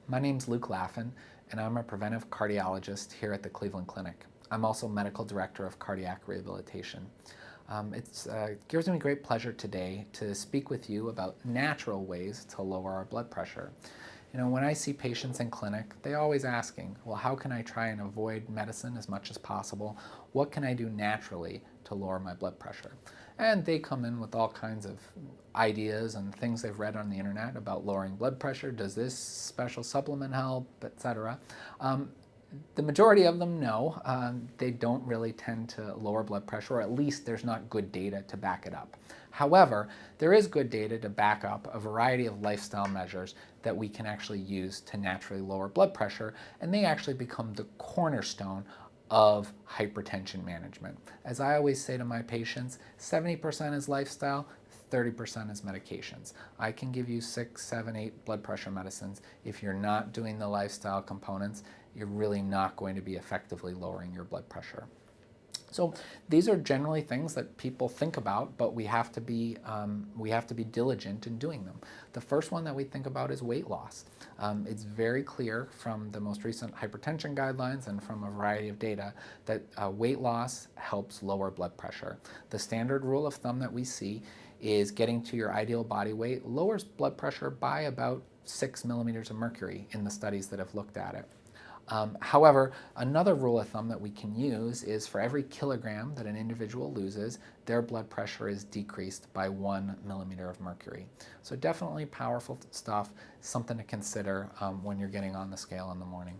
My name's Luke Laffin, and I'm a preventive cardiologist here at the Cleveland Clinic. I'm also medical director of cardiac rehabilitation. It gives me great pleasure today to speak with you about natural ways to lower our blood pressure. You know, when I see patients in clinic, they always asking, well, how can I try and avoid medicine as much as possible? What can I do naturally to lower my blood pressure? And they come in with all kinds of ideas and things they've read on the internet about lowering blood pressure. Does this special supplement help, etc. The majority of them, no, they don't really tend to lower blood pressure, or at least there's not good data to back it up. However, there is good data to back up a variety of lifestyle measures that we can actually use to naturally lower blood pressure, and they actually become the cornerstone of hypertension management. As I always say to my patients, 70% is lifestyle, 30% is medications. I can give you 6, 7, 8 blood pressure medicines. If you're not doing the lifestyle components, you're really not going to be effectively lowering your blood pressure. So these are generally things that people think about, but we have to be diligent in doing them. The first one that we think about is weight loss. It's very clear from the most recent hypertension guidelines and from a variety of data that weight loss helps lower blood pressure. The standard rule of thumb that we see is getting to your ideal body weight lowers blood pressure by about 6 millimeters of mercury in the studies that have looked at it. However, another rule of thumb that we can use is for every kilogram that an individual loses, their blood pressure is decreased by 1 millimeter of mercury. So definitely powerful stuff, something to consider when you're getting on the scale in the morning.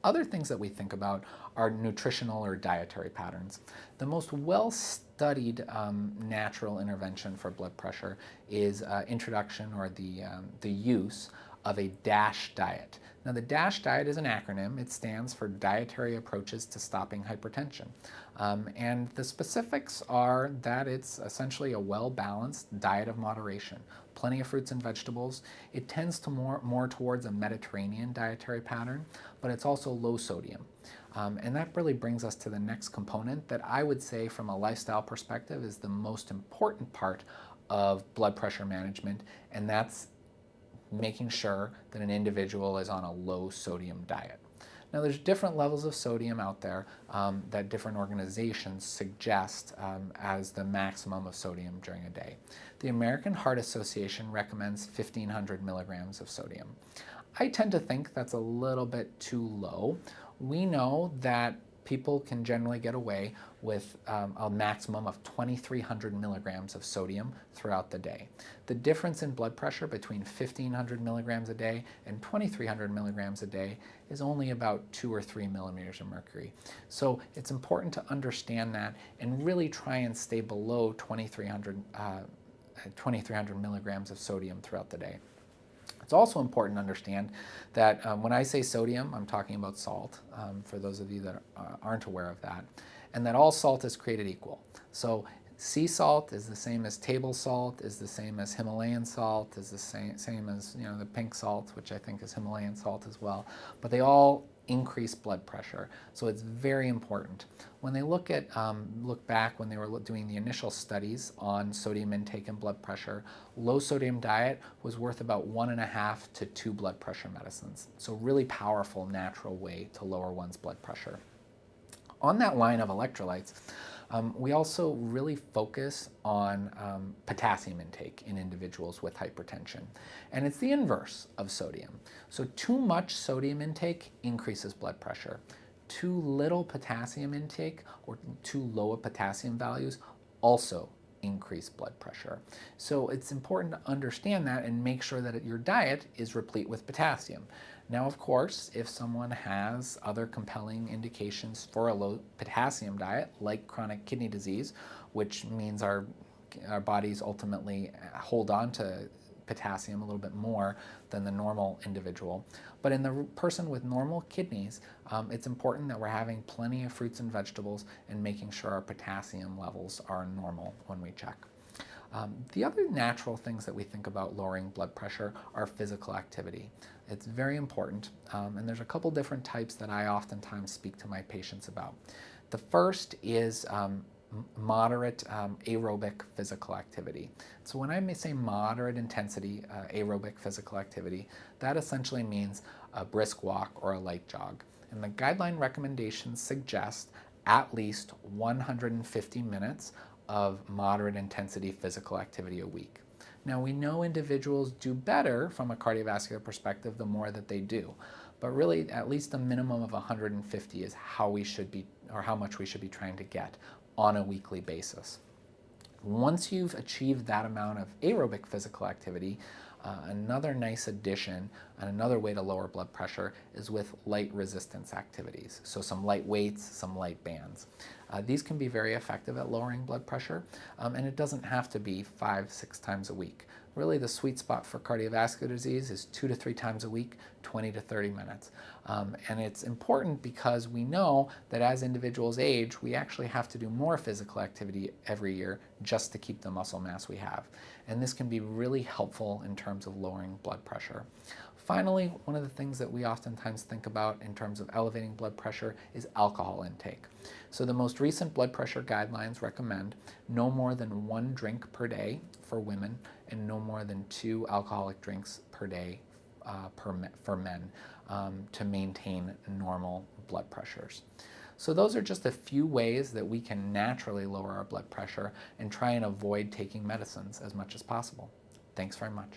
Other things that we think about are nutritional or dietary patterns. The most well-studied natural intervention for blood pressure is introduction or the use of a DASH diet. Now, the DASH diet is an acronym. It stands for Dietary Approaches to Stopping Hypertension. And the specifics are that it's essentially a well-balanced diet of moderation. Plenty of fruits and vegetables. It tends to more towards a Mediterranean dietary pattern, but it's also low sodium. And that really brings us to the next component that I would say from a lifestyle perspective is the most important part of blood pressure management, and that's making sure that an individual is on a low sodium diet. Now, there's different levels of sodium out there that different organizations suggest as the maximum of sodium during a day. The American Heart Association recommends 1,500 milligrams of sodium. I tend to think that's a little bit too low. We know that people can generally get away with a maximum of 2,300 milligrams of sodium throughout the day. The difference in blood pressure between 1,500 milligrams a day and 2,300 milligrams a day is only about 2 or 3 millimeters of mercury. So it's important to understand that and really try and stay below 2,300 milligrams of sodium throughout the day. It's also important to understand that when I say sodium, I'm talking about salt, for those of you that aren't aware of that, and that all salt is created equal. So sea salt is the same as table salt, is the same as Himalayan salt, is the same as the pink salt, which I think is Himalayan salt as well, but they all increase blood pressure. So it's very important. When they look back when they were doing the initial studies on sodium intake and blood pressure, low sodium diet was worth about 1.5 to 2 blood pressure medicines. So really powerful natural way to lower one's blood pressure. On that line of electrolytes, we also really focus on potassium intake in individuals with hypertension. And it's the inverse of sodium. So too much sodium intake increases blood pressure. Too little potassium intake or too low potassium values also increase blood pressure. So it's important to understand that and make sure that your diet is replete with potassium. Now, of course, if someone has other compelling indications for a low potassium diet, like chronic kidney disease, which means our bodies ultimately hold on to potassium a little bit more than the normal individual. But in the person with normal kidneys, it's important that we're having plenty of fruits and vegetables and making sure our potassium levels are normal when we check. The other natural things that we think about lowering blood pressure are physical activity. It's very important, and there's a couple different types that I oftentimes speak to my patients about. The first is moderate aerobic physical activity. So when I may say moderate intensity aerobic physical activity, that essentially means a brisk walk or a light jog. And the guideline recommendations suggest at least 150 minutes of moderate intensity physical activity a week. Now we know individuals do better from a cardiovascular perspective the more that they do, but really at least a minimum of 150 is how we should be, or how much we should be trying to get on a weekly basis. Once you've achieved that amount of aerobic physical activity, another nice addition and another way to lower blood pressure is with light resistance activities. So some light weights, some light bands. These can be very effective at lowering blood pressure, and it doesn't have to be 5-6 times a week. Really, the sweet spot for cardiovascular disease is 2 to 3 times a week, 20 to 30 minutes. And it's important because we know that as individuals age, we actually have to do more physical activity every year just to keep the muscle mass we have. And this can be really helpful in terms of lowering blood pressure. Finally, one of the things that we oftentimes think about in terms of elevating blood pressure is alcohol intake. So the most recent blood pressure guidelines recommend no more than 1 drink per day for women and no more than 2 alcoholic drinks per day for men to maintain normal blood pressures. So those are just a few ways that we can naturally lower our blood pressure and try and avoid taking medicines as much as possible. Thanks very much.